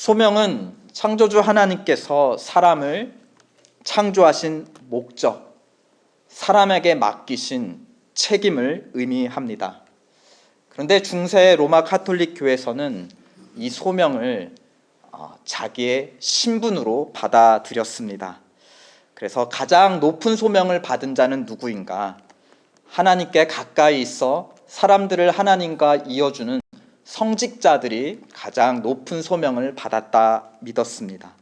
소명은 창조주 하나님께서 사람을 창조하신 목적, 사람에게 맡기신 책임을 의미합니다. 그런데 중세 로마 가톨릭 교회에서는 이 소명을 자기의 신분으로 받아들였습니다. 그래서 가장 높은 소명을 받은 자는 누구인가? 하나님께 가까이 있어 사람들을 하나님과 이어주는 성직자들이 가장 높은 소명을 받았다 믿었습니다.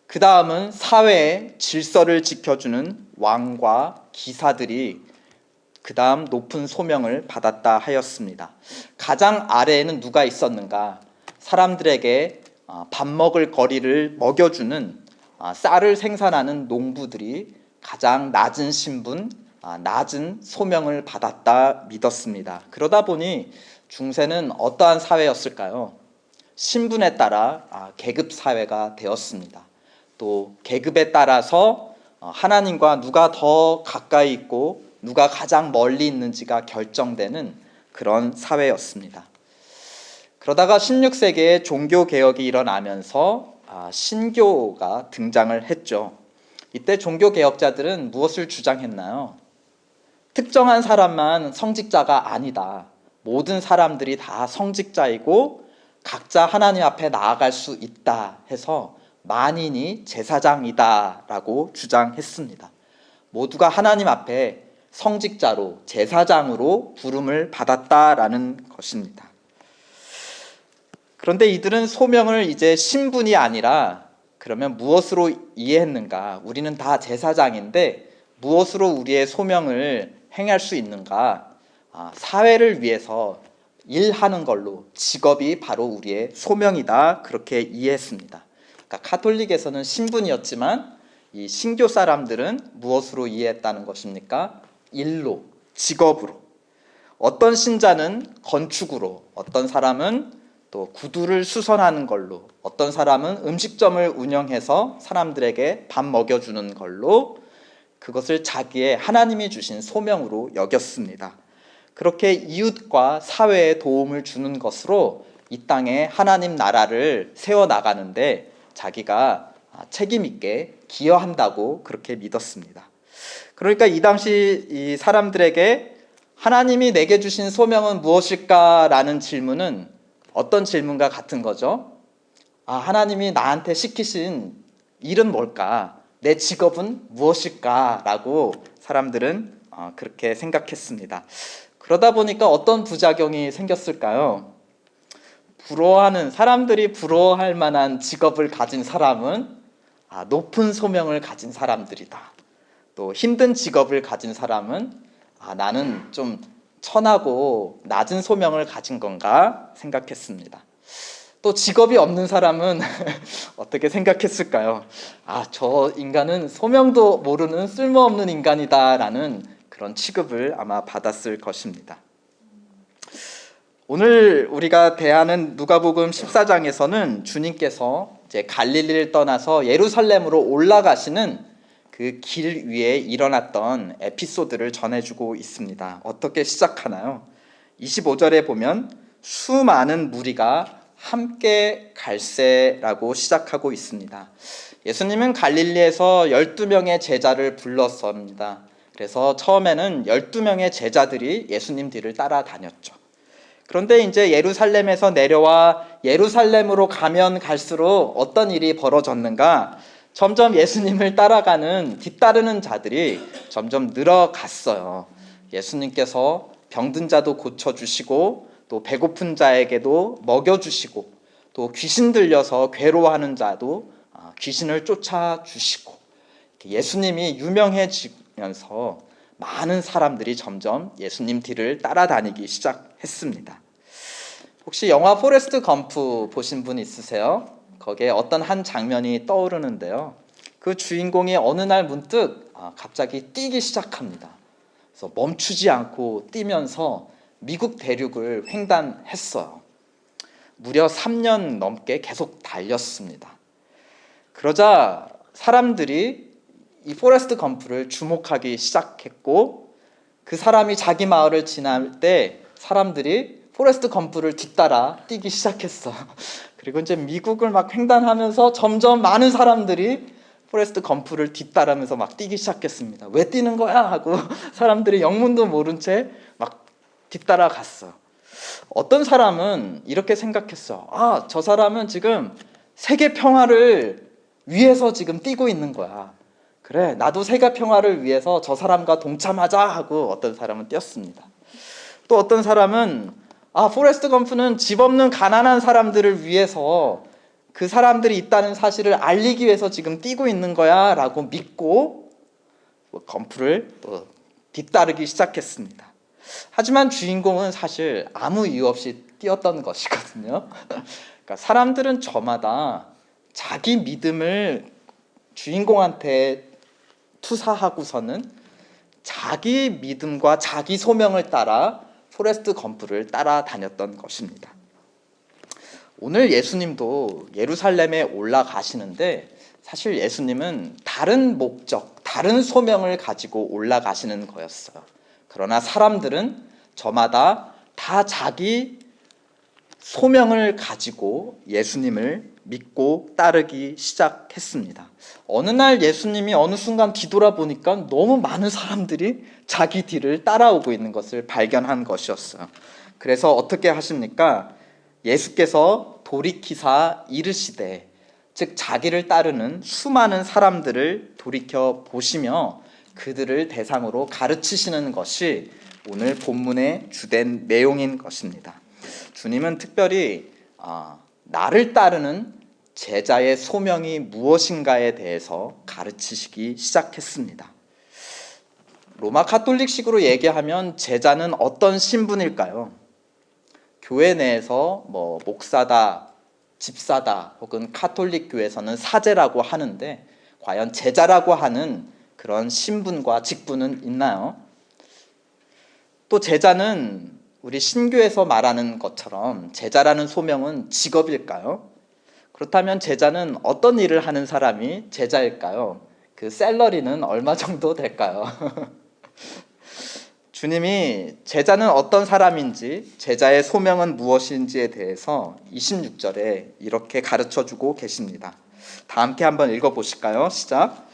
그 다음은 사회의 질서를 지켜주는 왕과 기사들이 그 다음 높은 소명을 받았다 하였습니다. 가장 아래에는 누가 있었는가? 사람들에게 밥 먹을 거리를 먹여주는 쌀을 생산하는 농부들이 가장 낮은 신분, 낮은 소명을 받았다 믿었습니다. 그러다 보니 중세는 어떠한 사회였을까요? 신분에 따라 계급 사회가 되었습니다. 또 계급에 따라서 하나님과 누가 더 가까이 있고 누가 가장 멀리 있는지가 결정되는 그런 사회였습니다. 그러다가 16세기에 종교개혁이 일어나면서 신교가 등장을 했죠. 이때 종교개혁자들은 무엇을 주장했나요? 특정한 사람만 성직자가 아니다. 모든 사람들이 다 성직자이고 각자 하나님 앞에 나아갈 수 있다 해서 만인이 제사장이다 라고 주장했습니다. 모두가 하나님 앞에 성직자로, 제사장으로 부름을 받았다라는 것입니다. 그런데 이들은 소명을 이제 신분이 아니라 그러면 무엇으로 이해했는가? 우리는 다 제사장인데 무엇으로 우리의 소명을 행할 수 있는가? 사회를 위해서 일하는 걸로, 직업이 바로 우리의 소명이다, 그렇게 이해했습니다. 그러니까 가톨릭에서는 신분이었지만 이 신교 사람들은 무엇으로 이해했다는 것입니까? 일로, 직업으로. 어떤 신자는 건축으로, 어떤 사람은 또 구두를 수선하는 걸로, 어떤 사람은 음식점을 운영해서 사람들에게 밥 먹여주는 걸로 그것을 자기의 하나님이 주신 소명으로 여겼습니다. 그렇게 이웃과 사회에 도움을 주는 것으로 이 땅에 하나님 나라를 세워나가는데 자기가 책임 있게 기여한다고 그렇게 믿었습니다. 그러니까 이 당시 이 사람들에게 하나님이 내게 주신 소명은 무엇일까라는 질문은 어떤 질문과 같은 거죠? 하나님이 나한테 시키신 일은 뭘까? 내 직업은 무엇일까? 라고 사람들은 그렇게 생각했습니다. 그러다 보니까 어떤 부작용이 생겼을까요? 사람들이 부러워할 만한 직업을 가진 사람은 높은 소명을 가진 사람들이다. 또 힘든 직업을 가진 사람은 나는 좀 천하고 낮은 소명을 가진 건가 생각했습니다. 또 직업이 없는 사람은 어떻게 생각했을까요? 저 인간은 소명도 모르는 쓸모없는 인간이다 라는 그런 취급을 아마 받았을 것입니다. 오늘 우리가 대하는 누가복음 14장에서는 주님께서 이제 갈릴리를 떠나서 예루살렘으로 올라가시는 그 길 위에 일어났던 에피소드를 전해주고 있습니다. 어떻게 시작하나요? 25절에 보면 수많은 무리가 함께 갈새라고 시작하고 있습니다. 예수님은 갈릴리에서 12명의 제자를 불렀습니다. 그래서 처음에는 12명의 제자들이 예수님 뒤를 따라다녔죠. 그런데 이제 예루살렘에서 내려와 예루살렘으로 가면 갈수록 어떤 일이 벌어졌는가? 점점 예수님을 뒤따르는 자들이 점점 늘어갔어요. 예수님께서 병든 자도 고쳐주시고 또 배고픈 자에게도 먹여주시고 또 귀신 들려서 괴로워하는 자도 귀신을 쫓아주시고 예수님이 유명해지면서 많은 사람들이 점점 예수님 뒤를 따라다니기 시작했습니다. 혹시 영화 포레스트 검프 보신 분 있으세요? 거기에 어떤 한 장면이 떠오르는데요. 그 주인공이 어느 날 문득 갑자기 뛰기 시작합니다. 그래서 멈추지 않고 뛰면서 미국 대륙을 횡단했어요. 무려 3년 넘게 계속 달렸습니다. 그러자 사람들이 이 포레스트 검프를 주목하기 시작했고 그 사람이 자기 마을을 지날 때 사람들이 포레스트 검프를 뒤따라 뛰기 시작했어. 그리고 이제 미국을 막 횡단하면서 점점 많은 사람들이 포레스트 검프를 뒤따르면서 막 뛰기 시작했습니다. 왜 뛰는 거야? 하고 사람들이 영문도 모른 채 막 뒤따라갔어. 어떤 사람은 이렇게 생각했어. 아, 저 사람은 지금 세계 평화를 위해서 지금 뛰고 있는 거야. 그래, 나도 세계 평화를 위해서 저 사람과 동참하자 하고 어떤 사람은 뛰었습니다. 또 어떤 사람은 포레스트 검프는 집 없는 가난한 사람들을 위해서 그 사람들이 있다는 사실을 알리기 위해서 지금 뛰고 있는 거야 라고 믿고 검프를 또 뒤따르기 시작했습니다. 하지만 주인공은 사실 아무 이유 없이 뛰었던 것이거든요. 그러니까 사람들은 저마다 자기 믿음을 주인공한테 투사하고서는 자기 믿음과 자기 소명을 따라 포레스트 검프를 따라다녔던 것입니다. 오늘 예수님도 예루살렘에 올라가시는데 사실 예수님은 다른 목적, 다른 소명을 가지고 올라가시는 거였어요. 그러나 사람들은 저마다 다 자기 소명을 가지고 예수님을 믿고 따르기 시작했습니다. 어느 날 예수님이 어느 순간 뒤돌아보니까 너무 많은 사람들이 자기 뒤를 따라오고 있는 것을 발견한 것이었어요. 그래서 어떻게 하십니까? 예수께서 돌이키사 이르시되, 즉 자기를 따르는 수많은 사람들을 돌이켜 보시며 그들을 대상으로 가르치시는 것이 오늘 본문의 주된 내용인 것입니다. 주님은 특별히 나를 따르는 제자의 소명이 무엇인가에 대해서 가르치시기 시작했습니다. 로마 카톨릭식으로 얘기하면 제자는 어떤 신분일까요? 교회 내에서 목사다, 집사다, 혹은 카톨릭 교회에서는 사제라고 하는데 과연 제자라고 하는 그런 신분과 직분은 있나요? 또 제자는 우리 신교에서 말하는 것처럼 제자라는 소명은 직업일까요? 그렇다면 제자는 어떤 일을 하는 사람이 제자일까요? 그 샐러리는 얼마 정도 될까요? 주님이 제자는 어떤 사람인지, 제자의 소명은 무엇인지에 대해서 26절에 이렇게 가르쳐주고 계십니다. 다 함께 한번 읽어보실까요? 시작.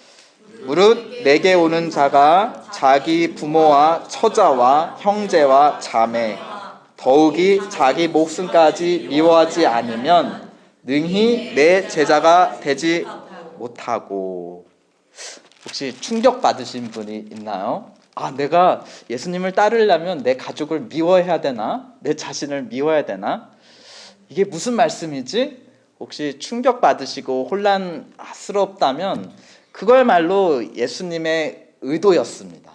무릇 내게 오는 자가 자기 부모와 처자와 형제와 자매, 더욱이 자기 목숨까지 미워하지 않으면 능히 내 제자가 되지 못하고. 혹시 충격받으신 분이 있나요? 내가 예수님을 따르려면 내 가족을 미워해야 되나? 내 자신을 미워해야 되나? 이게 무슨 말씀이지? 혹시 충격받으시고 혼란스럽다면 그걸말로 예수님의 의도였습니다.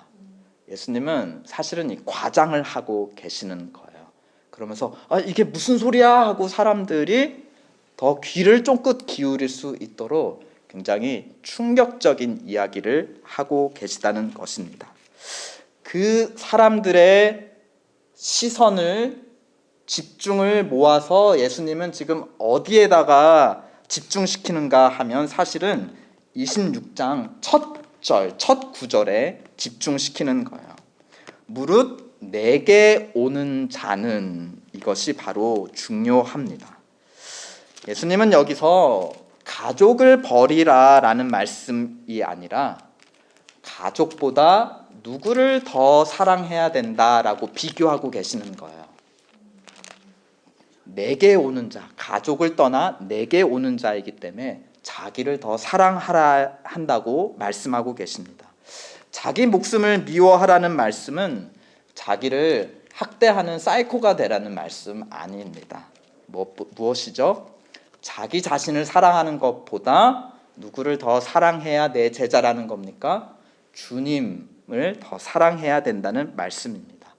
예수님은 사실은 이 과장을 하고 계시는 거예요. 그러면서 이게 무슨 소리야 하고 사람들이 더 귀를 쫑긋 기울일 수 있도록 굉장히 충격적인 이야기를 하고 계시다는 것입니다. 그 사람들의 시선을, 집중을 모아서 예수님은 지금 어디에다가 집중시키는가 하면 사실은 26장 첫 구절에 집중시키는 거예요. 무릇 내게 오는 자는, 이것이 바로 중요합니다. 예수님은 여기서 가족을 버리라 라는 말씀이 아니라 가족보다 누구를 더 사랑해야 된다라고 비교하고 계시는 거예요. 내게 오는 자, 가족을 떠나 내게 오는 자이기 때문에 자기를 더 사랑하라 한다고 말씀하고 계십니다. 자기 목숨을 미워하라는 말씀은 자기를 학대하는 사이코가 되라는 말씀 아닙니다. 무엇이죠? 자기 자신을 사랑하는 것보다 누구를 더 사랑해야 내 제자라는 겁니까? 주님을 더 사랑해야 된다는 말씀입니다.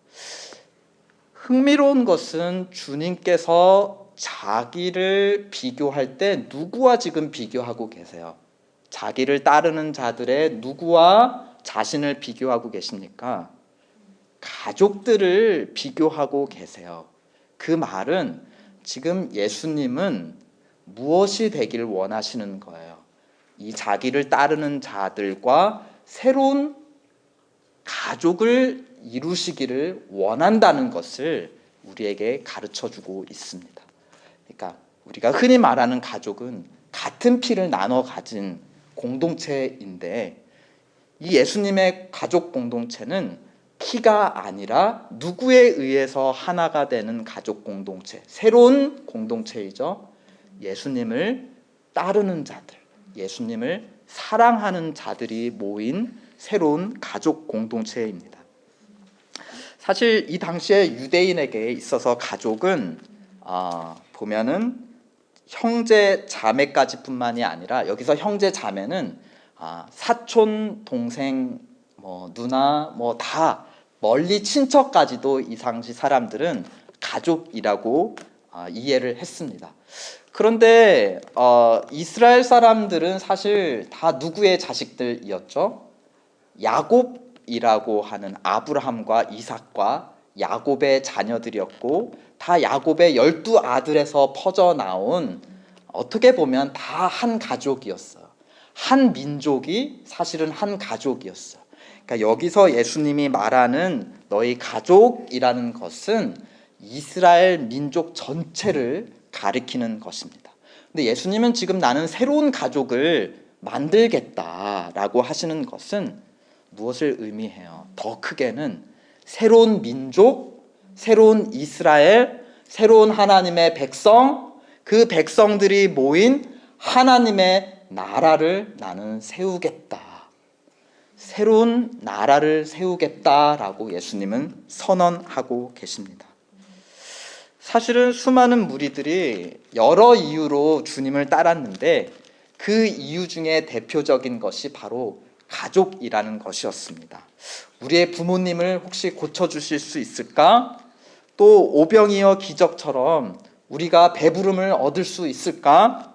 흥미로운 것은 주님께서 자기를 비교할 때 누구와 지금 비교하고 계세요? 자기를 따르는 자들의 누구와 자신을 비교하고 계십니까? 가족들을 비교하고 계세요. 그 말은 지금 예수님은 무엇이 되길 원하시는 거예요? 이 자기를 따르는 자들과 새로운 가족을 이루시기를 원한다는 것을 우리에게 가르쳐주고 있습니다. 그러니까 우리가 흔히 말하는 가족은 같은 피를 나눠 가진 공동체인데, 이 예수님의 가족 공동체는 피가 아니라 누구에 의해서 하나가 되는 가족 공동체, 새로운 공동체이죠. 예수님을 따르는 자들, 예수님을 사랑하는 자들이 모인 새로운 가족 공동체입니다. 사실 이 당시에 유대인에게 있어서 가족은 보면은 형제 자매까지 뿐만이 아니라, 여기서 형제 자매는 사촌 동생 누나 다 멀리 친척까지도 이 당시 사람들은 가족이라고 이해를 했습니다. 그런데 이스라엘 사람들은 사실 다 누구의 자식들이었죠? 야곱이라고 하는 아브라함과 이삭과 야곱의 자녀들이었고, 다 야곱의 12아들에서 퍼져나온, 어떻게 보면 다 한 가족이었어요. 한 민족이 사실은 한 가족이었어요. 그러니까 여기서 예수님이 말하는 너희 가족이라는 것은 이스라엘 민족 전체를 가리키는 것입니다. 근데 예수님은 지금 나는 새로운 가족을 만들겠다라고 하시는 것은 무엇을 의미해요? 더 크게는 새로운 민족, 새로운 이스라엘, 새로운 하나님의 백성, 그 백성들이 모인 하나님의 나라를 나는 세우겠다. 새로운 나라를 세우겠다라고 예수님은 선언하고 계십니다. 사실은 수많은 무리들이 여러 이유로 주님을 따랐는데, 그 이유 중에 대표적인 것이 바로 가족이라는 것이었습니다. 우리의 부모님을 혹시 고쳐주실 수 있을까? 또 오병이어 기적처럼 우리가 배부름을 얻을 수 있을까?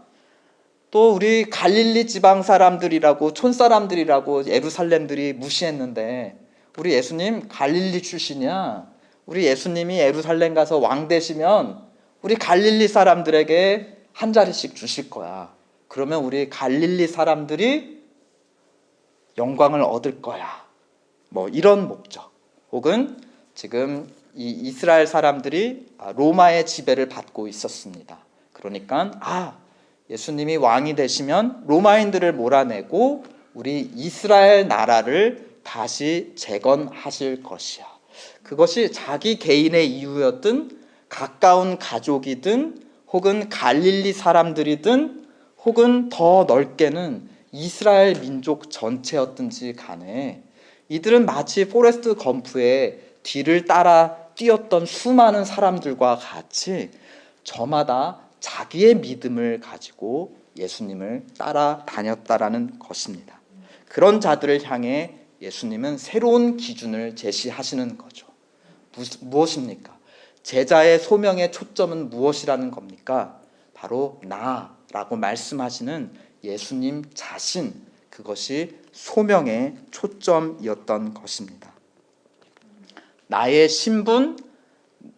또 우리 갈릴리 지방 사람들이라고, 촌 사람들이라고 예루살렘들이 무시했는데, 우리 예수님 갈릴리 출신이야. 우리 예수님이 예루살렘 가서 왕 되시면 우리 갈릴리 사람들에게 한 자리씩 주실 거야. 그러면 우리 갈릴리 사람들이 영광을 얻을 거야. 이런 목적. 혹은 지금 이 이스라엘 사람들이 로마의 지배를 받고 있었습니다. 그러니까 예수님이 왕이 되시면 로마인들을 몰아내고 우리 이스라엘 나라를 다시 재건하실 것이야. 그것이 자기 개인의 이유였든, 가까운 가족이든, 혹은 갈릴리 사람들이든, 혹은 더 넓게는 이스라엘 민족 전체였든지 간에, 이들은 마치 포레스트 검프의 뒤를 따라 뛰었던 수많은 사람들과 같이 저마다 자기의 믿음을 가지고 예수님을 따라다녔다라는 것입니다. 그런 자들을 향해 예수님은 새로운 기준을 제시하시는 거죠. 무엇입니까? 제자의 소명의 초점은 무엇이라는 겁니까? 바로 나라고 말씀하시는 예수님 자신, 그것이 소명의 초점이었던 것입니다. 나의 신분,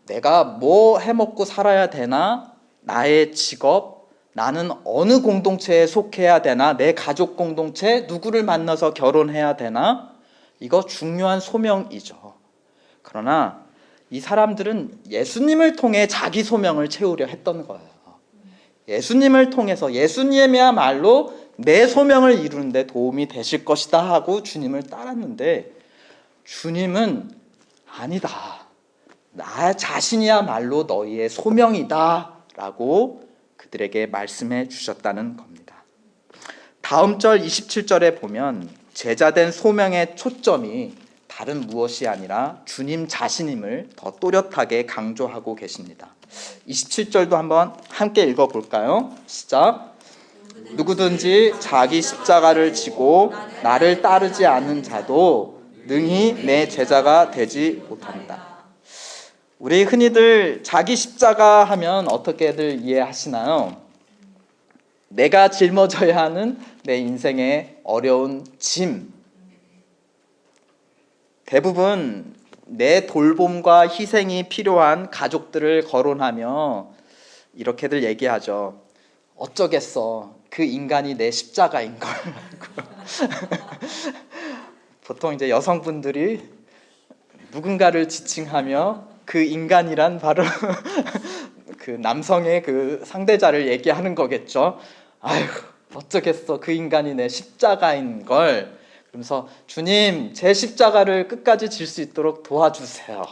내가 뭐 해먹고 살아야 되나, 나의 직업, 나는 어느 공동체에 속해야 되나, 내 가족 공동체, 누구를 만나서 결혼해야 되나, 이거 중요한 소명이죠. 그러나 이 사람들은 예수님을 통해 자기 소명을 채우려 했던 거예요. 예수님을 통해서, 예수님이야말로 내 소명을 이루는 데 도움이 되실 것이다 하고 주님을 따랐는데, 주님은 아니다, 나 자신이야말로 너희의 소명이다 라고 그들에게 말씀해 주셨다는 겁니다. 다음 절 27절에 보면 제자된 소명의 초점이 다른 무엇이 아니라 주님 자신임을 더 또렷하게 강조하고 계십니다. 27절도 한번 함께 읽어볼까요? 시작. 누구든지 자기 십자가를 지고 나를 따르지 않는 자도 능히 내 제자가 되지 못한다. 우리 흔히들 자기 십자가 하면 어떻게들 이해하시나요? 내가 짊어져야 하는 내 인생의 어려운 짐. 대부분 내 돌봄과 희생이 필요한 가족들을 거론하며 이렇게들 얘기하죠. 어쩌겠어, 그 인간이 내 십자가인걸. 보통 이제 여성분들이 누군가를 지칭하며 그 인간이란 바로 그 남성의 그 상대자를 얘기하는 거겠죠. 아휴, 어쩌겠어, 그 인간이 내 십자가인 걸. 그러면서 주님, 제 십자가를 끝까지 질 수 있도록 도와주세요.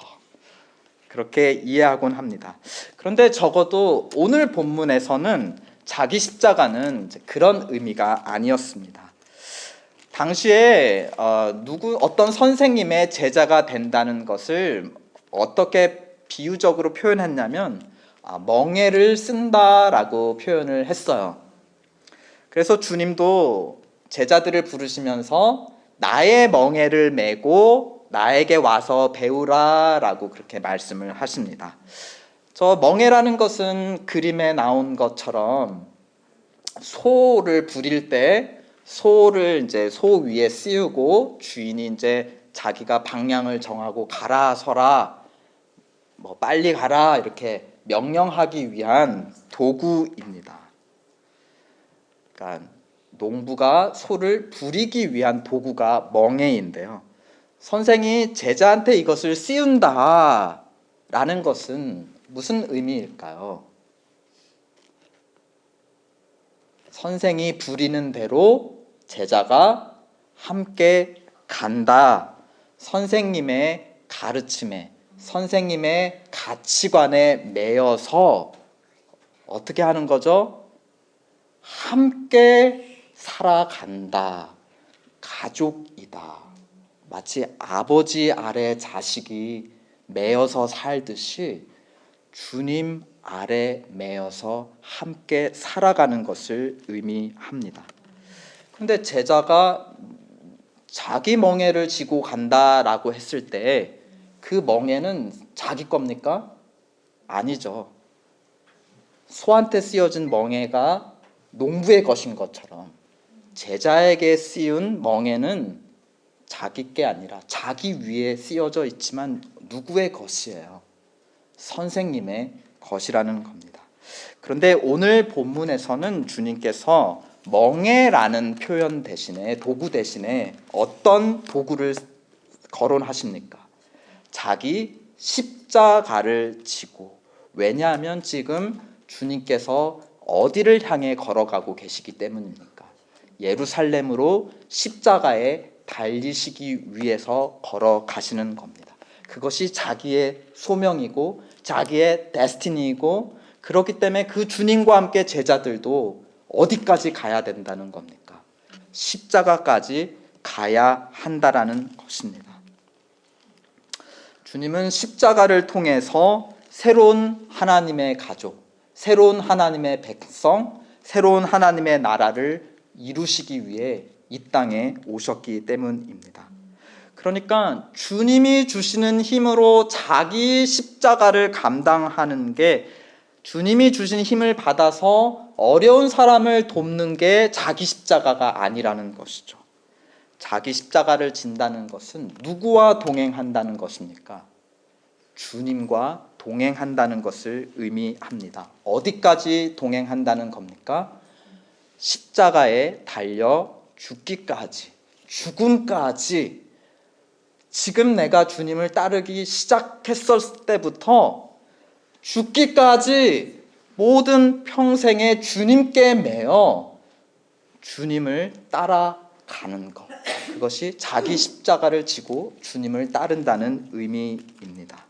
그렇게 이해하곤 합니다. 그런데 적어도 오늘 본문에서는 자기 십자가는 그런 의미가 아니었습니다. 당시에 어떤 선생님의 제자가 된다는 것을 어떻게 비유적으로 표현했냐면 멍에를 쓴다라고 표현을 했어요. 그래서 주님도 제자들을 부르시면서 나의 멍에를 메고 나에게 와서 배우라라고 그렇게 말씀을 하십니다. 저 멍에라는 것은 그림에 나온 것처럼 소를 부릴 때 소를 이제 소 위에 씌우고 주인이 이제 자기가 방향을 정하고 가라 서라 뭐 빨리 가라 이렇게 명령하기 위한 도구입니다. 그러니까 농부가 소를 부리기 위한 도구가 멍에인데요. 선생이 제자한테 이것을 씌운다 라는 것은 무슨 의미일까요? 선생이 부리는 대로 제자가 함께 간다. 선생님의 가르침에, 선생님의 가치관에 매여서 어떻게 하는 거죠? 함께 살아간다. 가족이다. 마치 아버지 아래 자식이 매여서 살듯이 주님 아래 매여서 함께 살아가는 것을 의미합니다. 그런데 제자가 자기 멍에를 지고 간다라고 했을 때 그 멍에는 자기 겁니까? 아니죠. 소한테 씌워진 멍에가 농부의 것인 것처럼 제자에게 씌운 멍에는 자기 게 아니라 자기 위에 씌워져 있지만 누구의 것이에요? 선생님의 것이라는 겁니다. 그런데 오늘 본문에서는 주님께서 멍에라는 표현 대신에 도구 대신에 어떤 도구를 거론하십니까? 자기 십자가를 지고, 왜냐하면 지금 주님께서 어디를 향해 걸어가고 계시기 때문입니까? 예루살렘으로 십자가에 달리시기 위해서 걸어가시는 겁니다. 그것이 자기의 소명이고 자기의 데스티니이고, 그렇기 때문에 그 주님과 함께 제자들도 어디까지 가야 된다는 겁니까? 십자가까지 가야 한다라는 것입니다. 주님은 십자가를 통해서 새로운 하나님의 가족, 새로운 하나님의 백성, 새로운 하나님의 나라를 이루시기 위해 이 땅에 오셨기 때문입니다. 그러니까 주님이 주시는 힘으로 자기 십자가를 감당하는 게, 주님이 주신 힘을 받아서 어려운 사람을 돕는 게 자기 십자가가 아니라는 것이죠. 자기 십자가를 진다는 것은 누구와 동행한다는 것입니까? 주님과 동행한다는 것을 의미합니다. 어디까지 동행한다는 겁니까? 십자가에 달려 죽기까지, 죽음까지. 지금 내가 주님을 따르기 시작했을 때부터 죽기까지 모든 평생에 주님께 매여 주님을 따라가는 것, 그것이 자기 십자가를 지고 주님을 따른다는 의미입니다.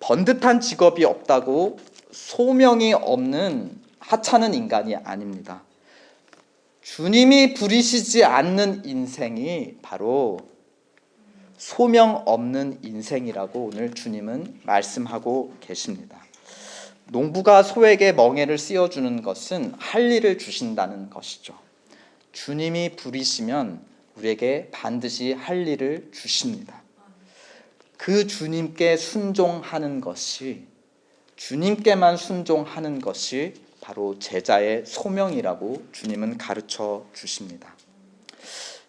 번듯한 직업이 없다고 소명이 없는 하찮은 인간이 아닙니다. 주님이 부리시지 않는 인생이 바로 소명 없는 인생이라고 오늘 주님은 말씀하고 계십니다. 농부가 소에게 멍에를 씌워주는 것은 할 일을 주신다는 것이죠. 주님이 부리시면 우리에게 반드시 할 일을 주십니다. 그 주님께 순종하는 것이, 주님께만 순종하는 것이 바로 제자의 소명이라고 주님은 가르쳐 주십니다.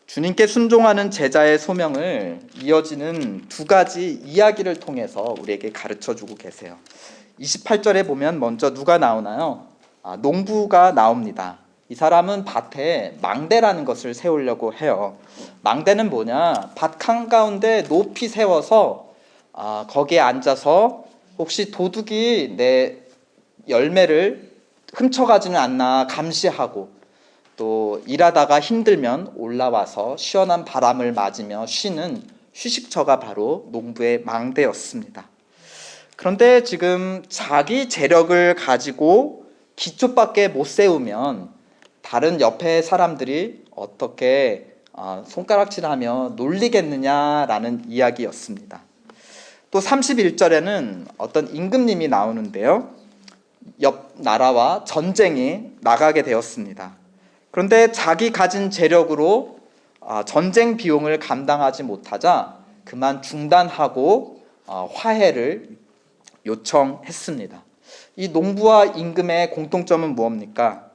주님께 순종하는 제자의 소명을 이어지는 두 가지 이야기를 통해서 우리에게 가르쳐 주고 계세요. 28절에 보면 먼저 누가 나오나요? 농부가 나옵니다. 이 사람은 밭에 망대라는 것을 세우려고 해요. 망대는 뭐냐? 밭 한가운데 높이 세워서 거기에 앉아서 혹시 도둑이 내 열매를 훔쳐가지는 않나 감시하고, 또 일하다가 힘들면 올라와서 시원한 바람을 맞으며 쉬는 휴식처가 바로 농부의 망대였습니다. 그런데 지금 자기 재력을 가지고 기초밖에 못 세우면 다른 옆에 사람들이 어떻게 손가락질하며 놀리겠느냐라는 이야기였습니다. 또 31절에는 어떤 임금님이 나오는데요, 옆 나라와 전쟁에 나가게 되었습니다. 그런데 자기 가진 재력으로 전쟁 비용을 감당하지 못하자 그만 중단하고 화해를 요청했습니다. 이 농부와 임금의 공통점은 무엇입니까?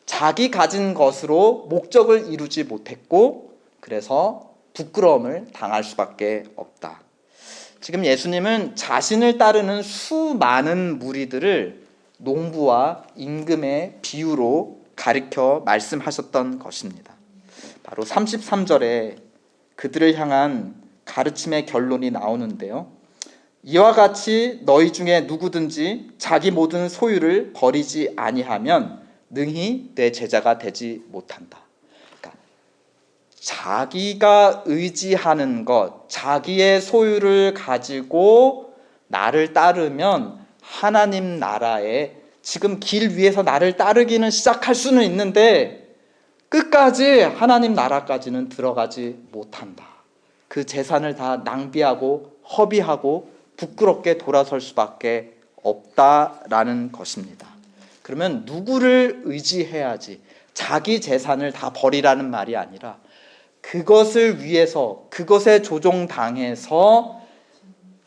자기 가진 것으로 목적을 이루지 못했고, 그래서 부끄러움을 당할 수밖에 없다. 지금 예수님은 자신을 따르는 수많은 무리들을 농부와 임금의 비유로 가리켜 말씀하셨던 것입니다. 바로 33절에 그들을 향한 가르침의 결론이 나오는데요, 이와 같이 너희 중에 누구든지 자기 모든 소유를 버리지 아니하면 능히 내 제자가 되지 못한다. 그러니까 자기가 의지하는 것, 자기의 소유를 가지고 나를 따르면 하나님 나라에, 지금 길 위에서 나를 따르기는 시작할 수는 있는데 끝까지 하나님 나라까지는 들어가지 못한다. 그 재산을 다 낭비하고 허비하고 부끄럽게 돌아설 수밖에 없다라는 것입니다. 그러면 누구를 의지해야지? 자기 재산을 다 버리라는 말이 아니라 그것을 위해서, 그것에 조종당해서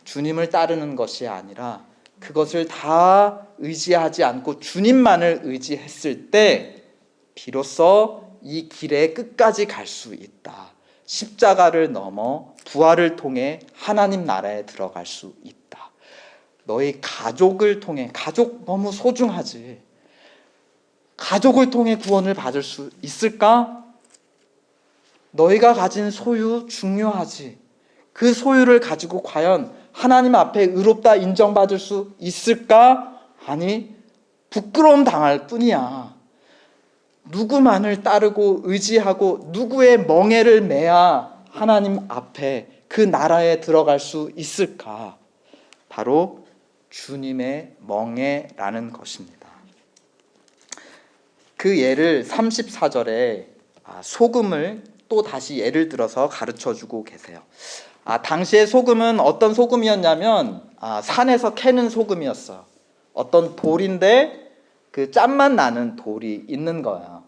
주님을 따르는 것이 아니라 그것을 다 의지하지 않고 주님만을 의지했을 때 비로소 이 길의 끝까지 갈 수 있다. 십자가를 넘어 부활을 통해 하나님 나라에 들어갈 수 있다. 너희 가족을 통해, 가족 너무 소중하지. 가족을 통해 구원을 받을 수 있을까? 너희가 가진 소유 중요하지. 그 소유를 가지고 과연 하나님 앞에 의롭다 인정받을 수 있을까? 아니, 부끄러움 당할 뿐이야. 누구만을 따르고 의지하고 누구의 멍에를 매야 하나님 앞에 그 나라에 들어갈 수 있을까? 바로 주님의 멍에라는 것입니다. 그 예를 34절에 소금을 또 다시 예를 들어서 가르쳐 주고 계세요. 당시의 소금은 어떤 소금이었냐면 산에서 캐는 소금이었어요. 어떤 돌인데 그 짠맛 나는 돌이 있는 거야.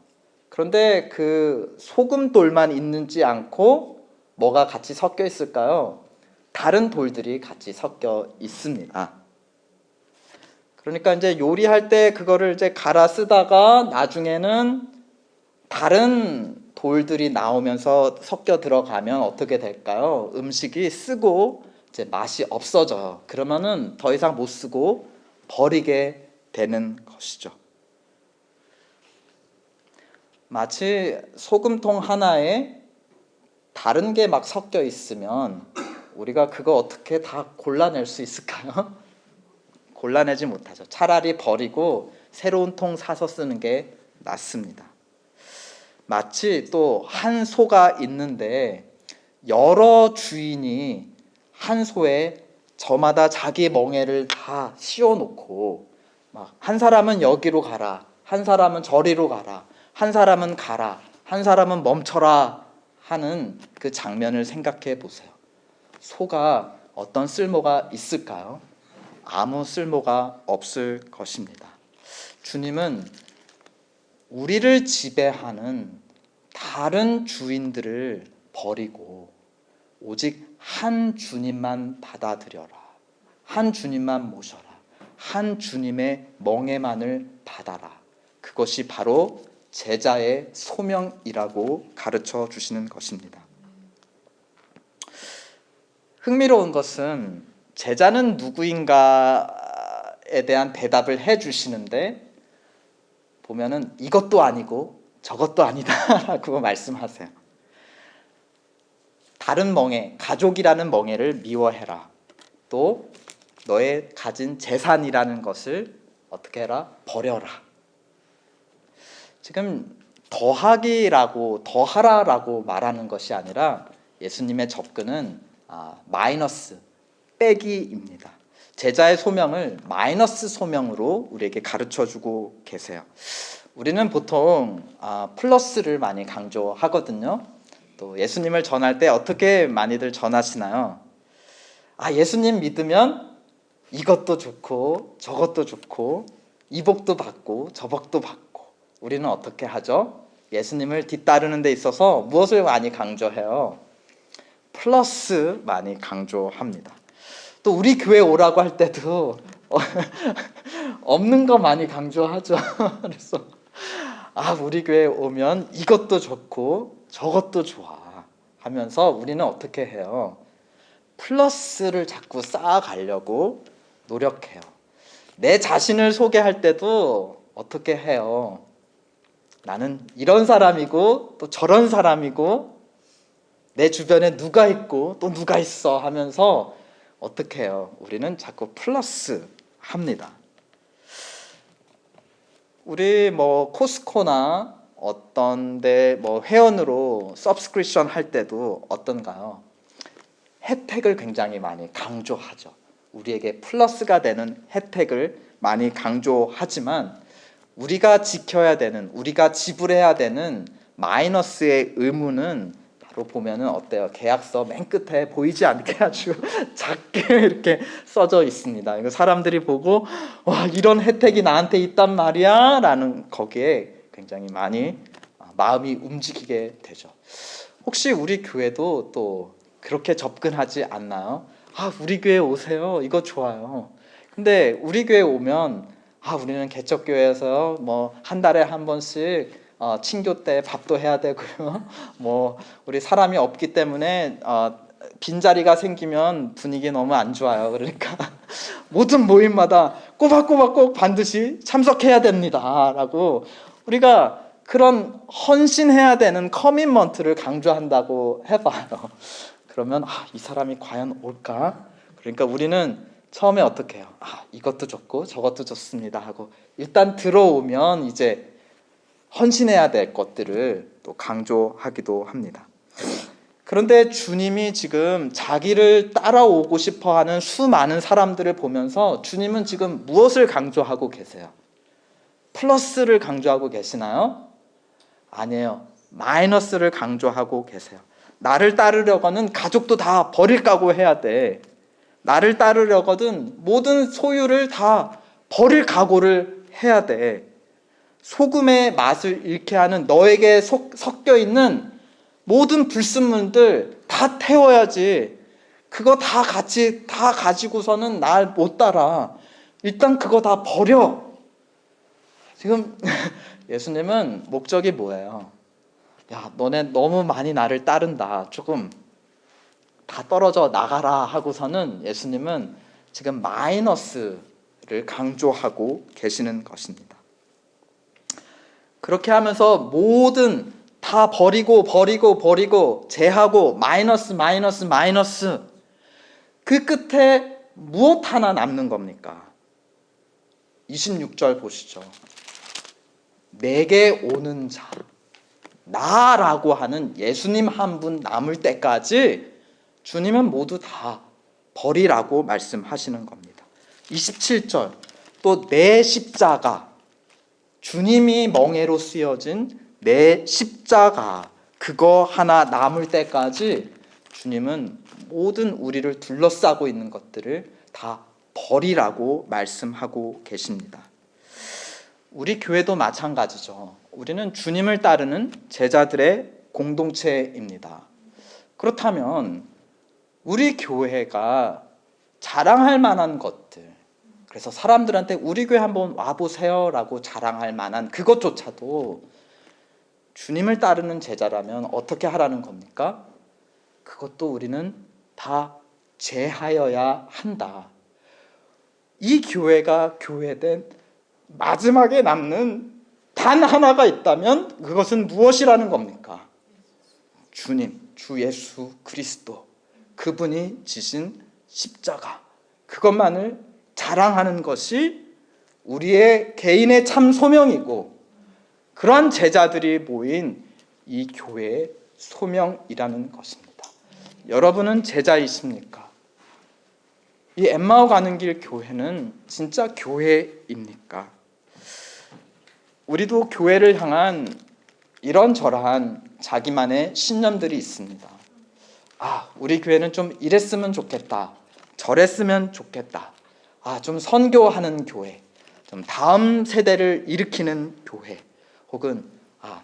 그런데 그 소금돌만 있는지 않고 뭐가 같이 섞여 있을까요? 다른 돌들이 같이 섞여 있습니다. 그러니까 이제 요리할 때 그거를 이제 갈아 쓰다가 나중에는 다른 돌들이 나오면서 섞여 들어가면 어떻게 될까요? 음식이 쓰고 이제 맛이 없어져요. 그러면은 더 이상 못 쓰고 버리게 되는 것이죠. 마치 소금통 하나에 다른 게 막 섞여 있으면 우리가 그거 어떻게 다 골라낼 수 있을까요? 골라내지 못하죠. 차라리 버리고 새로운 통 사서 쓰는 게 낫습니다. 마치 또 한 소가 있는데 여러 주인이 한 소에 저마다 자기 멍에를 다 씌워놓고 막 한 사람은 여기로 가라, 한 사람은 저리로 가라, 한 사람은 가라, 한 사람은 멈춰라 하는 그 장면을 생각해 보세요. 소가 어떤 쓸모가 있을까요? 아무 쓸모가 없을 것입니다. 주님은 우리를 지배하는 다른 주인들을 버리고 오직 한 주님만 받아들여라. 한 주님만 모셔라. 한 주님의 멍에만을 받아라. 그것이 바로 제자의 소명이라고 가르쳐 주시는 것입니다. 흥미로운 것은 제자는 누구인가에 대한 대답을 해 주시는데 보면은 이것도 아니고 저것도 아니다라고 말씀하세요. 다른 멍에, 가족이라는 멍에를 미워해라. 또 너의 가진 재산이라는 것을 어떻게 해라? 버려라. 지금 더하기라고 더하라라고 말하는 것이 아니라 예수님의 접근은 마이너스, 빼기입니다. 제자의 소명을 마이너스 소명으로 우리에게 가르쳐주고 계세요. 우리는 보통 플러스를 많이 강조하거든요. 또 예수님을 전할 때 어떻게 많이들 전하시나요? 예수님 믿으면 이것도 좋고 저것도 좋고 이 복도 받고 저 복도 받고. 우리는 어떻게 하죠? 예수님을 뒤따르는 데 있어서 무엇을 많이 강조해요? 플러스 많이 강조합니다. 또 우리 교회 오라고 할 때도 없는 거 많이 강조하죠. 그래서 우리 교회 오면 이것도 좋고 저것도 좋아 하면서 우리는 어떻게 해요? 플러스를 자꾸 쌓아가려고 노력해요. 내 자신을 소개할 때도 어떻게 해요? 나는 이런 사람이고 또 저런 사람이고 내 주변에 누가 있고 또 누가 있어 하면서 어떻게 해요? 우리는 자꾸 플러스 합니다. 우리 코스코나 어떤데 회원으로 서브스크립션 할 때도 어떤가요? 혜택을 굉장히 많이 강조하죠. 우리에게 플러스가 되는 혜택을 많이 강조하지만 우리가 지켜야 되는, 우리가 지불해야 되는 마이너스의 의무는 바로 보면은 어때요? 계약서 맨 끝에 보이지 않게 아주 작게 이렇게 써져 있습니다. 이거 사람들이 보고 와, 이런 혜택이 나한테 있단 말이야 라는 거기에 굉장히 많이 마음이 움직이게 되죠. 혹시 우리 교회도 또 그렇게 접근하지 않나요? 우리 교회 오세요. 이거 좋아요. 근데 우리 교회 오면 우리는 개척교회에서 한 달에 한 번씩 친교 때 밥도 해야 되고요. 우리 사람이 없기 때문에 빈자리가 생기면 분위기 너무 안 좋아요. 그러니까 모든 모임마다 꼬박꼬박 꼭 반드시 참석해야 됩니다. 라고 우리가 그런 헌신해야 되는 커밋먼트를 강조한다고 해봐요. 그러면 이 사람이 과연 올까? 그러니까 우리는 처음에 어떻게 해요? 이것도 좋고 저것도 좋습니다 하고 일단 들어오면 이제 헌신해야 될 것들을 또 강조하기도 합니다. 그런데 주님이 지금 자기를 따라오고 싶어하는 수많은 사람들을 보면서 주님은 지금 무엇을 강조하고 계세요? 플러스를 강조하고 계시나요? 아니에요. 마이너스를 강조하고 계세요. 나를 따르려고는 가족도 다 버릴 각오 해야 돼. 나를 따르려거든 모든 소유를 다 버릴 각오를 해야 돼. 소금의 맛을 잃게 하는 너에게 섞여 있는 모든 불순물들 다 태워야지. 그거 다 같이 다 가지고서는 날 못 따라. 일단 그거 다 버려. 지금 예수님은 목적이 뭐예요? 야, 너네 너무 많이 나를 따른다. 조금 다 떨어져 나가라 하고서는 예수님은 지금 마이너스를 강조하고 계시는 것입니다. 그렇게 하면서 모든 다 버리고 제하고 마이너스 그 끝에 무엇 하나 남는 겁니까? 26절 보시죠. 내게 오는 자, 나라고 하는 예수님 한 분 남을 때까지 주님은 모두 다 버리라고 말씀하시는 겁니다. 27절, 또 내 십자가, 주님이 멍에로 쓰여진 내 십자가, 그거 하나 남을 때까지 주님은 모든 우리를 둘러싸고 있는 것들을 다 버리라고 말씀하고 계십니다. 우리 교회도 마찬가지죠. 우리는 주님을 따르는 제자들의 공동체입니다. 그렇다면 우리 교회가 자랑할 만한 것들, 그래서 사람들한테 우리 교회 한번 와보세요 라고 자랑할 만한 그것조차도 주님을 따르는 제자라면 어떻게 하라는 겁니까? 그것도 우리는 다 제하여야 한다. 이 교회가 교회된 마지막에 남는 단 하나가 있다면 그것은 무엇이라는 겁니까? 주님, 주 예수 그리스도, 그분이 지신 십자가, 그것만을 자랑하는 것이 우리의 개인의 참 소명이고 그러한 제자들이 모인 이 교회의 소명이라는 것입니다. 여러분은 제자이십니까? 이 엠마오 가는 길 교회는 진짜 교회입니까? 우리도 교회를 향한 이런저런 자기만의 신념들이 있습니다. 우리 교회는 좀 이랬으면 좋겠다, 저랬으면 좋겠다, 좀 선교하는 교회, 좀 다음 세대를 일으키는 교회, 혹은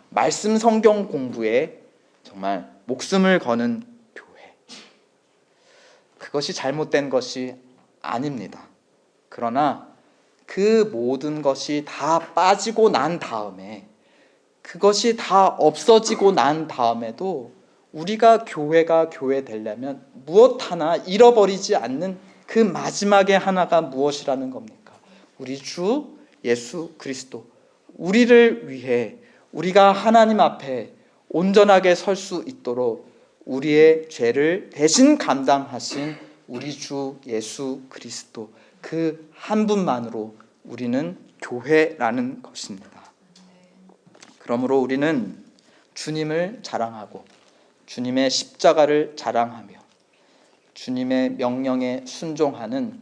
말씀 성경 공부에 정말 목숨을 거는 교회. 그것이 잘못된 것이 아닙니다. 그러나 그 모든 것이 다 빠지고 난 다음에, 그것이 다 없어지고 난 다음에도 우리가 교회가 교회 되려면 무엇 하나 잃어버리지 않는 그 마지막에 하나가 무엇이라는 겁니까? 우리 주 예수 그리스도, 우리를 위해 우리가 하나님 앞에 온전하게 설 수 있도록 우리의 죄를 대신 감당하신 우리 주 예수 그리스도, 그 한 분만으로 우리는 교회라는 것입니다. 그러므로 우리는 주님을 자랑하고 주님의 십자가를 자랑하며 주님의 명령에 순종하는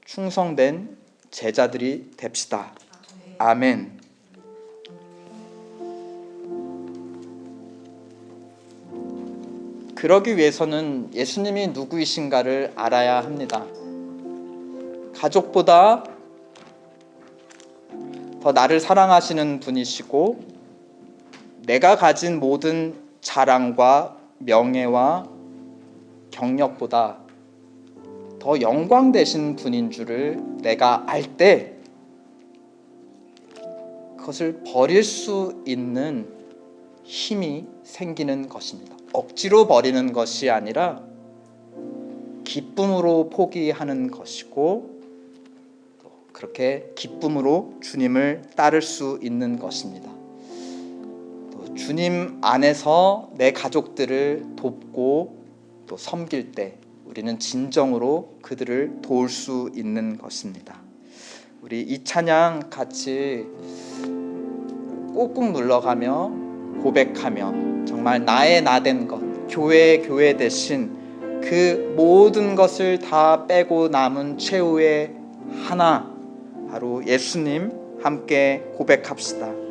충성된 제자들이 됩시다. 아멘. 그러기 위해서는 예수님이 누구이신가를 알아야 합니다. 가족보다 더 나를 사랑하시는 분이시고, 내가 가진 모든 자랑과 명예와 경력보다 더 영광 되신 분인 줄을 내가 알 때 그것을 버릴 수 있는 힘이 생기는 것입니다. 억지로 버리는 것이 아니라 기쁨으로 포기하는 것이고, 그렇게 기쁨으로 주님을 따를 수 있는 것입니다. 또 주님 안에서 내 가족들을 돕고 또 섬길 때 우리는 진정으로 그들을 도울 수 있는 것입니다. 우리 이 찬양 같이 꾹꾹 눌러가며 고백하며 정말 나의 나된 것, 교회 대신 그 모든 것을 다 빼고 남은 최후의 하나, 바로 예수님, 함께 고백합시다.